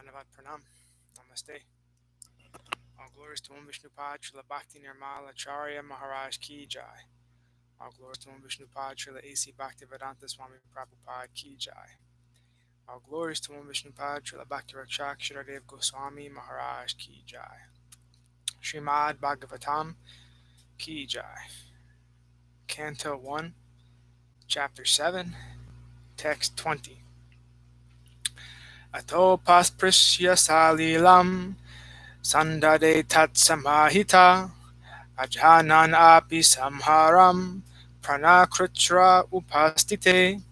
Dhanavat Pranam. Namaste. All glories to Om Vishnupad Srila Bhakti Nirmala Acharya Maharaj Ki Jai. All glories to Om Vishnupad Srila A.C. Bhaktivedanta Swami Prabhupada Ki Jai. All glories to Om Vishnupad Srila Bhakti Rakshak Shiradev Goswami Maharaj Ki Jai. Śrīmad-Bhāgavatam Ki Jai. Canto 1, Chapter 7, Text 20. Ato pasprisya salilam sandade tat samahita ajhanan api samharam pranakrutra upastite.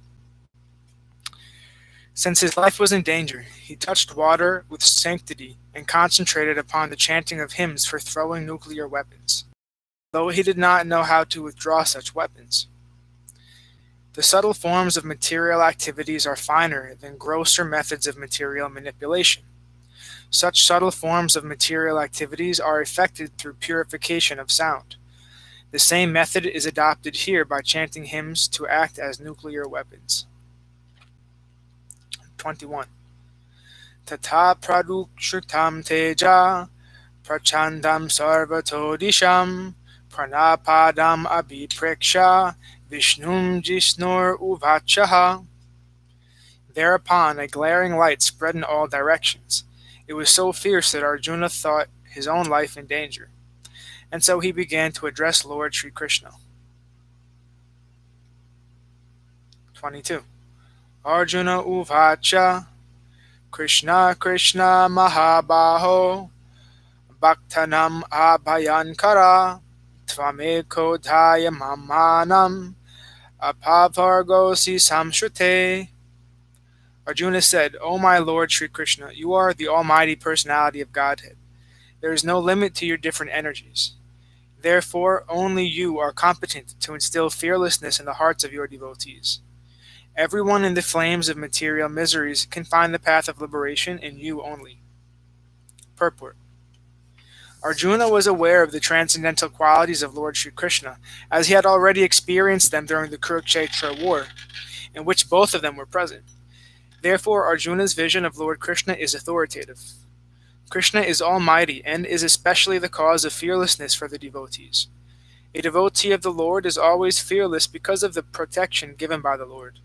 Since his life was in danger, he touched water with sanctity and concentrated upon the chanting of hymns for throwing nuclear weapons, though he did not know how to withdraw such weapons. The subtle forms of material activities are finer than grosser methods of material manipulation. Such subtle forms of material activities are effected through purification of sound. The same method is adopted here by chanting hymns to act as nuclear weapons. 21. Tata pradukshritam teja prachandam sarvato disham pranapadam abhipreksha Vishnum Jisnur Uvachaha. Thereupon a glaring light spread in all directions. It was so fierce that Arjuna thought his own life in danger, and so he began to address Lord Sri Krishna. 22. Arjuna Uvacha Krishna Krishna Mahabaho Bhaktanam Abhayankara Tvameko Dhaya Mamanam Apavargosi Samshrute. Arjuna said, O my Lord Sri Krishna, you are the Almighty Personality of Godhead. There is no limit to your different energies. Therefore, only you are competent to instill fearlessness in the hearts of your devotees. Everyone in the flames of material miseries can find the path of liberation in you only. Purport. Arjuna was aware of the transcendental qualities of Lord Sri Krishna, as he had already experienced them during the Kurukshetra war, in which both of them were present. Therefore, Arjuna's vision of Lord Krishna is authoritative. Krishna is almighty and is especially the cause of fearlessness for the devotees. A devotee of the Lord is always fearless because of the protection given by the Lord.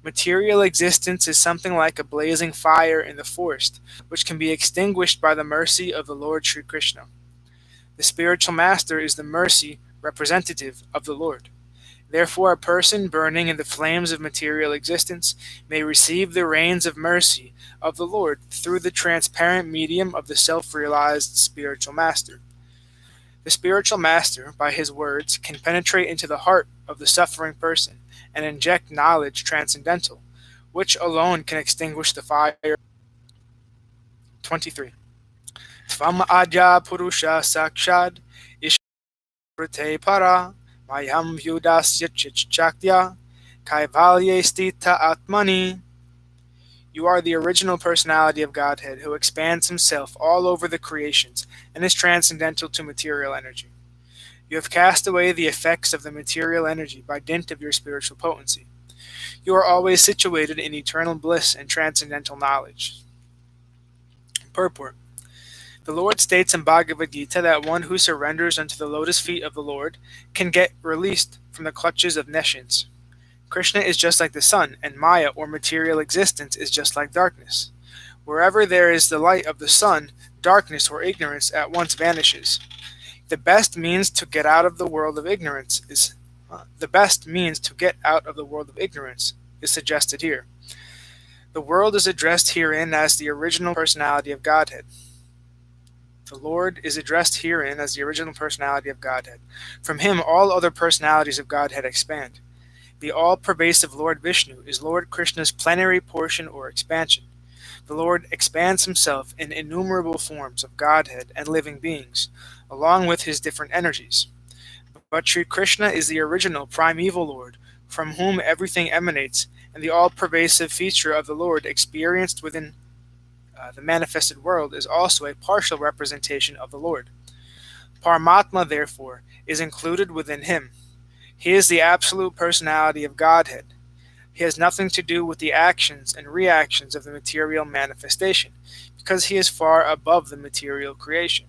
Material existence is something like a blazing fire in the forest, which can be extinguished by the mercy of the Lord Sri Krishna. The spiritual master is the mercy representative of the Lord. Therefore, a person burning in the flames of material existence may receive the rains of mercy of the Lord through the transparent medium of the self-realized spiritual master. The spiritual master, by his words, can penetrate into the heart of the suffering person and inject knowledge transcendental, which alone can extinguish the fire. 23. Tvam adya purusha sakshad ishrute para mayam vyudasya chichaktya kaivalye stita atmani. You are the original personality of Godhead who expands himself all over the creations and is transcendental to material energy. You have cast away the effects of the material energy by dint of your spiritual potency. You are always situated in eternal bliss and transcendental knowledge. Purport. The Lord states in Bhagavad Gita that one who surrenders unto the lotus feet of the Lord can get released from the clutches of nescience. Krishna is just like the sun, and Maya, or material existence, is just like darkness. Wherever there is the light of the sun, darkness or ignorance at once vanishes. The best means to get out of the world of ignorance is suggested here. The world is addressed herein as the original personality of Godhead. The Lord is addressed herein as the original personality of Godhead. From him all other personalities of Godhead expand. The all-pervasive Lord Vishnu is Lord Krishna's plenary portion or expansion. The Lord expands himself in innumerable forms of Godhead and living beings, along with his different energies. But Sri Krishna is the original primeval Lord, from whom everything emanates, and the all-pervasive feature of the Lord experienced within the manifested world is also a partial representation of the Lord. Paramatma, therefore, is included within him. He is the absolute personality of Godhead. He has nothing to do with the actions and reactions of the material manifestation, because he is far above the material creation.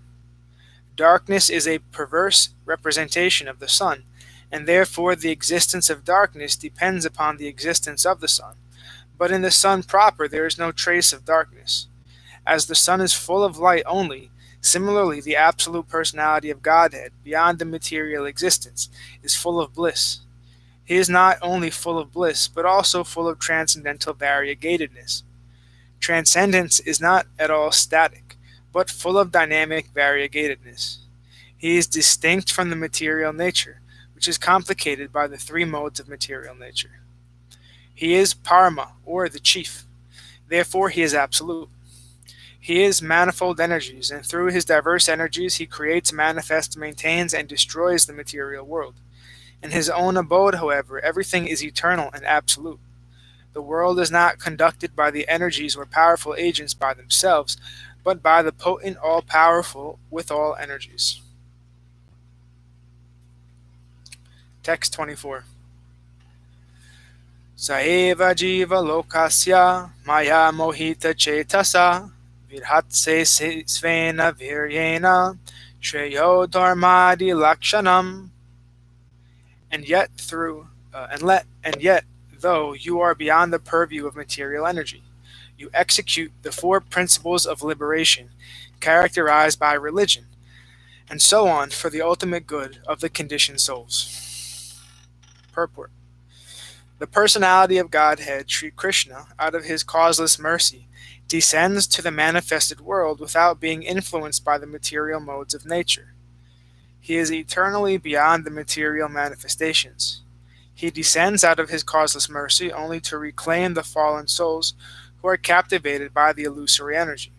Darkness is a perverse representation of the sun, and therefore the existence of darkness depends upon the existence of the sun. But in the sun proper there is no trace of darkness. As the sun is full of light only, similarly the absolute personality of Godhead, beyond the material existence, is full of bliss. He is not only full of bliss, but also full of transcendental variegatedness. Transcendence is not at all static, but full of dynamic variegatedness. He is distinct from the material nature, which is complicated by the three modes of material nature. He is Parama, or the chief. Therefore he is absolute. He is manifold energies, and through his diverse energies he creates, manifests, maintains, and destroys the material world. In his own abode, however, everything is eternal and absolute. The world is not conducted by the energies or powerful agents by themselves, but by the potent all-powerful with all energies. Text 24. Saeva jiva lokasya maya mohita chetasa virhatse svena viryena shreyo dharmadi lakshanam. And yet, though you are beyond the purview of material energy, you execute the four principles of liberation, characterized by religion, and so on for the ultimate good of the conditioned souls. Purport. The personality of Godhead, Sri Krishna, out of his causeless mercy, descends to the manifested world without being influenced by the material modes of nature. He is eternally beyond the material manifestations. He descends out of his causeless mercy only to reclaim the fallen souls who are captivated by the illusory energy.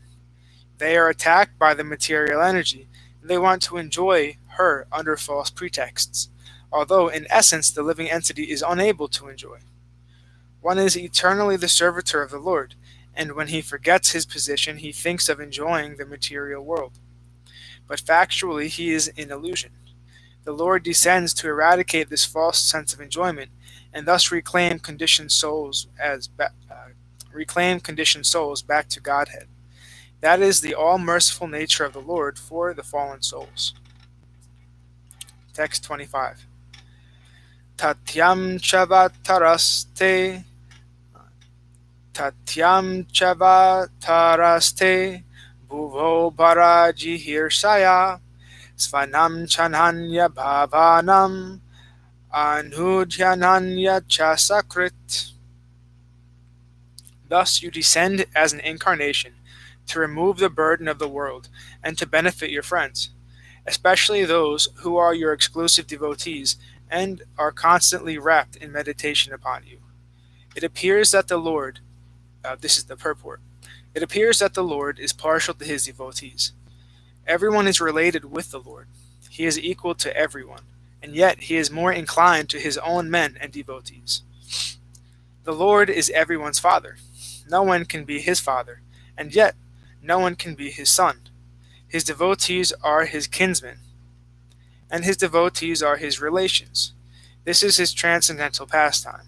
They are attacked by the material energy, and they want to enjoy her under false pretexts, although in essence the living entity is unable to enjoy. One is eternally the servitor of the Lord, and when he forgets his position he thinks of enjoying the material world. But factually he is in illusion. The Lord descends to eradicate this false sense of enjoyment, and thus reclaim conditioned souls back to Godhead. That is the all-merciful nature of the Lord for the fallen souls. Text 25. Tatyam chavataraste bhuvo bharajihirsaya svanam chananya bhavanam anudhyananya chasakrit. Thus you descend as an incarnation to remove the burden of the world and to benefit your friends, especially those who are your exclusive devotees and are constantly wrapped in meditation upon you. It appears that the Lord, this is the purport, it appears that the Lord is partial to his devotees. Everyone is related with the Lord. He is equal to everyone, and yet he is more inclined to his own men and devotees. The Lord is everyone's father. No one can be his father, and yet no one can be his son. His devotees are his kinsmen, and his devotees are his relations. This is his transcendental pastime.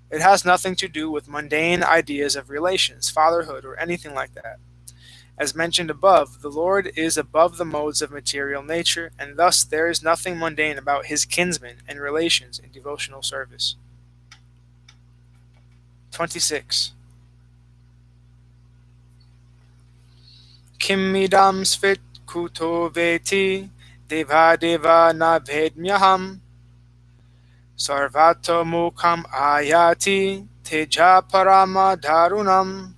It has nothing to do with mundane ideas of relations, fatherhood, or anything like that. As mentioned above, the Lord is above the modes of material nature, and thus there is nothing mundane about his kinsmen and relations in devotional service. 26. Kimmidam svit kuto veti deva deva na vedmyaham sarvato mukham ayati teja parama darunam.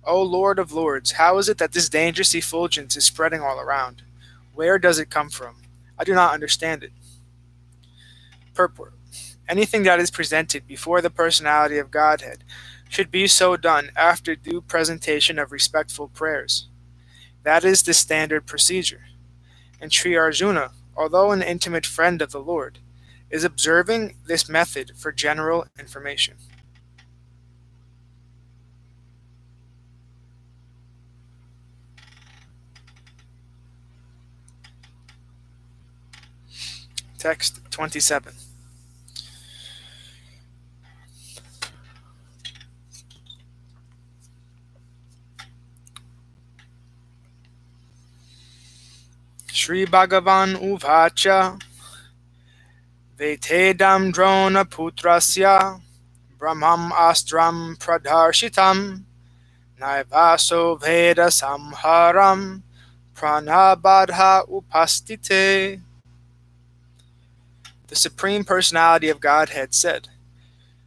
O Lord of Lords, how is it that this dangerous effulgence is spreading all around? Where does it come from? I do not understand it. Purport. Anything that is presented before the personality of Godhead should be so done after due presentation of respectful prayers. That is the standard procedure. And Sri Arjuna, although an intimate friend of the Lord, is observing this method for general information. Text 27. Śrī-Bhagavan uvacha Vetedam Droṇa putrasya Brahmam astram pradharshitam Naivaso Veda samharam Pranabadha upastite. The Supreme Personality of Godhead said,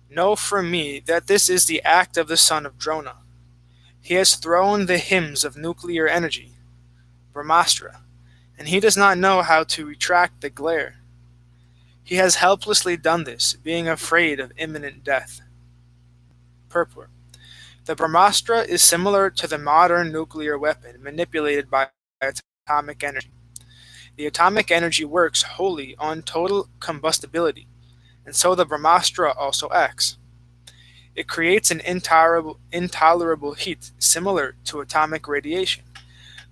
"Know from me that this is the act of the son of Droṇa. He has thrown the hymns of nuclear energy, Brahmastra, and he does not know how to retract the glare. He has helplessly done this, being afraid of imminent death." Purport. The Brahmastra is similar to the modern nuclear weapon manipulated by atomic energy. The atomic energy works wholly on total combustibility, and so the Brahmastra also acts. It creates an intolerable heat similar to atomic radiation,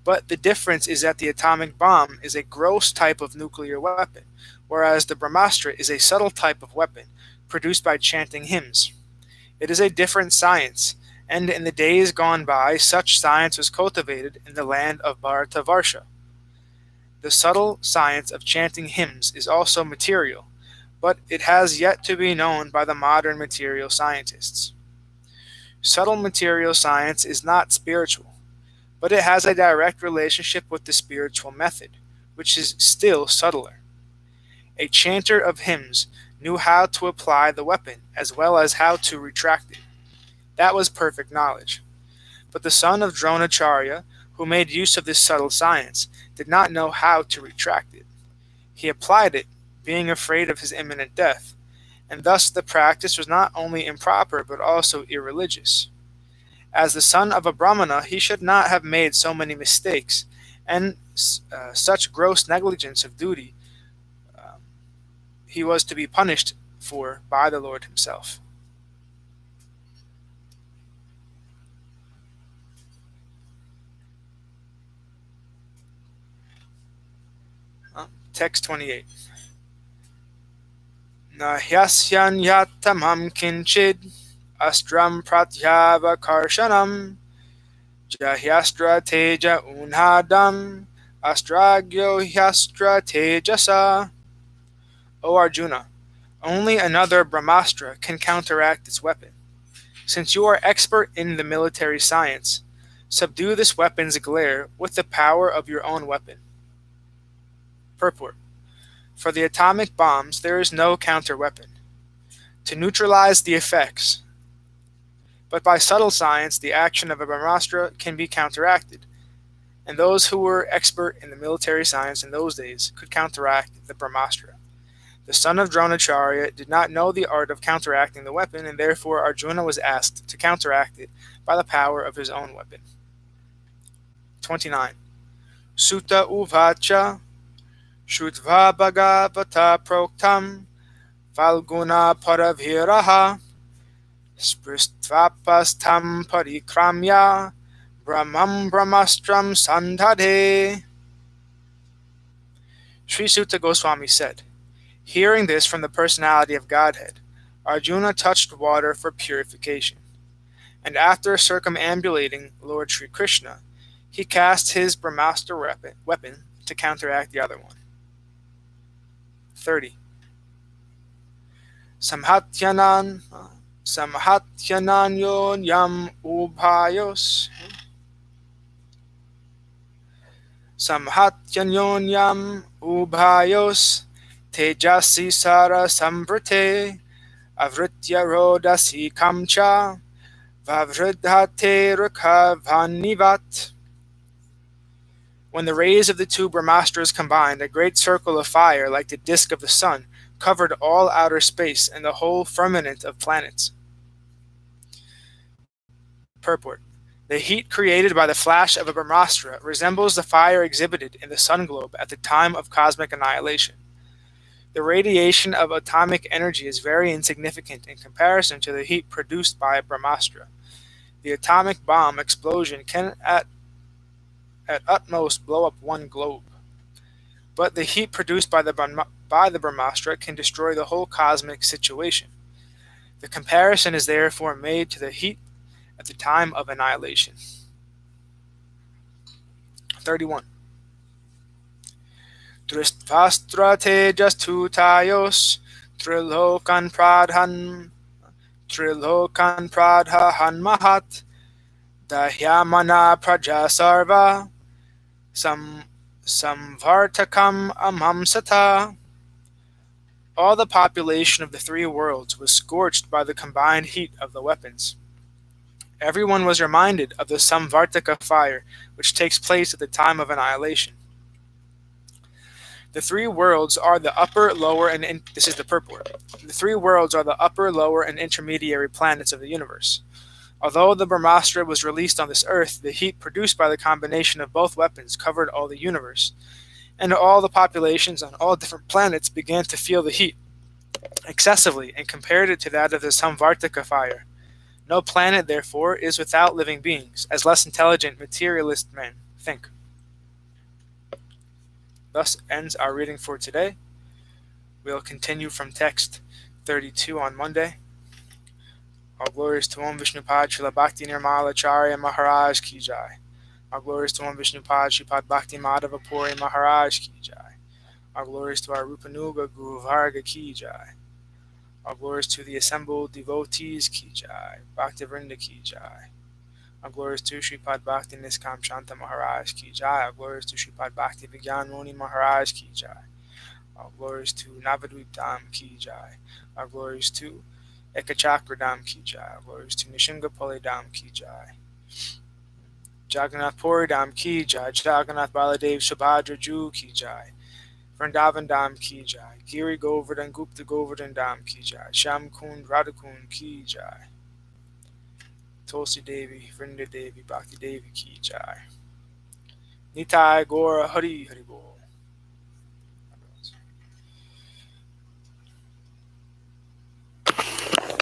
but the difference is that the atomic bomb is a gross type of nuclear weapon, whereas the Brahmastra is a subtle type of weapon produced by chanting hymns. It is a different science, and in the days gone by, such science was cultivated in the land of Bharatavarsha. The subtle science of chanting hymns is also material, but it has yet to be known by the modern material scientists. Subtle material science is not spiritual, but it has a direct relationship with the spiritual method, which is still subtler. A chanter of hymns knew how to apply the weapon as well as how to retract it. That was perfect knowledge. But the son of Dronacharya, who made use of this subtle science, did not know how to retract it. He applied it, being afraid of his imminent death, and thus the practice was not only improper but also irreligious. As the son of a Brahmana, he should not have made so many mistakes, and such gross negligence of duty he was to be punished for by the Lord himself. Text 28. Na hyasyan yatamam kinchid astram pratyava karshanam jahyastra teja unhadam astragyo hyastra tejasa. O Arjuna, only another Brahmastra can counteract this weapon. Since you are expert in the military science, subdue this weapon's glare with the power of your own weapon. Purport. For the atomic bombs, there is no counter-weapon to neutralize the effects. But by subtle science, the action of a Brahmastra can be counteracted, and those who were expert in the military science in those days could counteract the Brahmastra. The son of Dronacharya did not know the art of counteracting the weapon, and therefore Arjuna was asked to counteract it by the power of his own weapon. 29. Sutta uvacha Śrūtva Bhagavata proktam Falguna paraviraha Spristvapastam parikramya Brahmam Brahmastram sandhade. Sri Sutta Goswami said, hearing this from the personality of Godhead, Arjuna touched water for purification, and after circumambulating Lord Sri Krishna, he cast his Brahmastra weapon to counteract the other one. 30. Samhatyanan yam ubhayos tejasi sara samvrite avritya rodasi kamcha vavridhate rukhavanivat. When the rays of the two Brahmastras combined, a great circle of fire, like the disk of the sun, covered all outer space and the whole firmament of planets. Purport. The heat created by the flash of a Brahmastra resembles the fire exhibited in the sun globe at the time of cosmic annihilation. The radiation of atomic energy is very insignificant in comparison to the heat produced by a Brahmastra. The atomic bomb explosion can at utmost blow up one globe, but the heat produced by the Brahmastra can destroy the whole cosmic situation. The comparison is therefore made to the heat at the time of annihilation. 31. Dristvastra tejastutayos Trilokan pradhan mahat Dahyamana prajasarva Sam Samvartakam amamsata. All the population of the three worlds was scorched by the combined heat of the weapons. Everyone was reminded of the Samvartaka fire, which takes place at the time of annihilation. The three worlds are the upper, lower, and this is the purport. The three worlds are the upper, lower, and intermediary planets of the universe. Although the Brahmastra was released on this earth, the heat produced by the combination of both weapons covered all the universe, and all the populations on all different planets began to feel the heat excessively and compared it to that of the Samvartaka fire. No planet, therefore, is without living beings, as less intelligent materialist men think. Thus ends our reading for today. We'll continue from text 32 on Monday. All glories to Om Vishnupad Srila Bhakti Nirmala Acharya Maharaj Ki Jai. All glories to Om Vishnupad Sripad Bhakti Madhava Puri Maharaj Ki Jai. All glories to our Rupanuga Guru Varga Ki Jai. All glories to the assembled devotees Ki Jai. Bhakti Vrinda Ki Jai. All glories to Sripad Bhakti Niskam Shanta Maharaj Ki Jai. All glories to Sripad Bhakti Vigyan Muni Maharaj Ki Jai. All glories to Navadvip Dham Ki Jai. All glories to Ekachakra Dham Ki Jai. All glories to Nishingapali Dham Ki Jai. Jagannath Puri Dham Ki Jai. Jagannath Baladev Subhadra Ju Ki Jai. Vrindavan Dham Ki Jai. Giri Govardhan Gupta Govardhan Dham Ki Jai. Sham Kund Radhakund Ki Jai. Tulsi Devi, Vrinda Devi, Bhakti Devi Ki Jai. Nitai Gora Hari Hari Bol.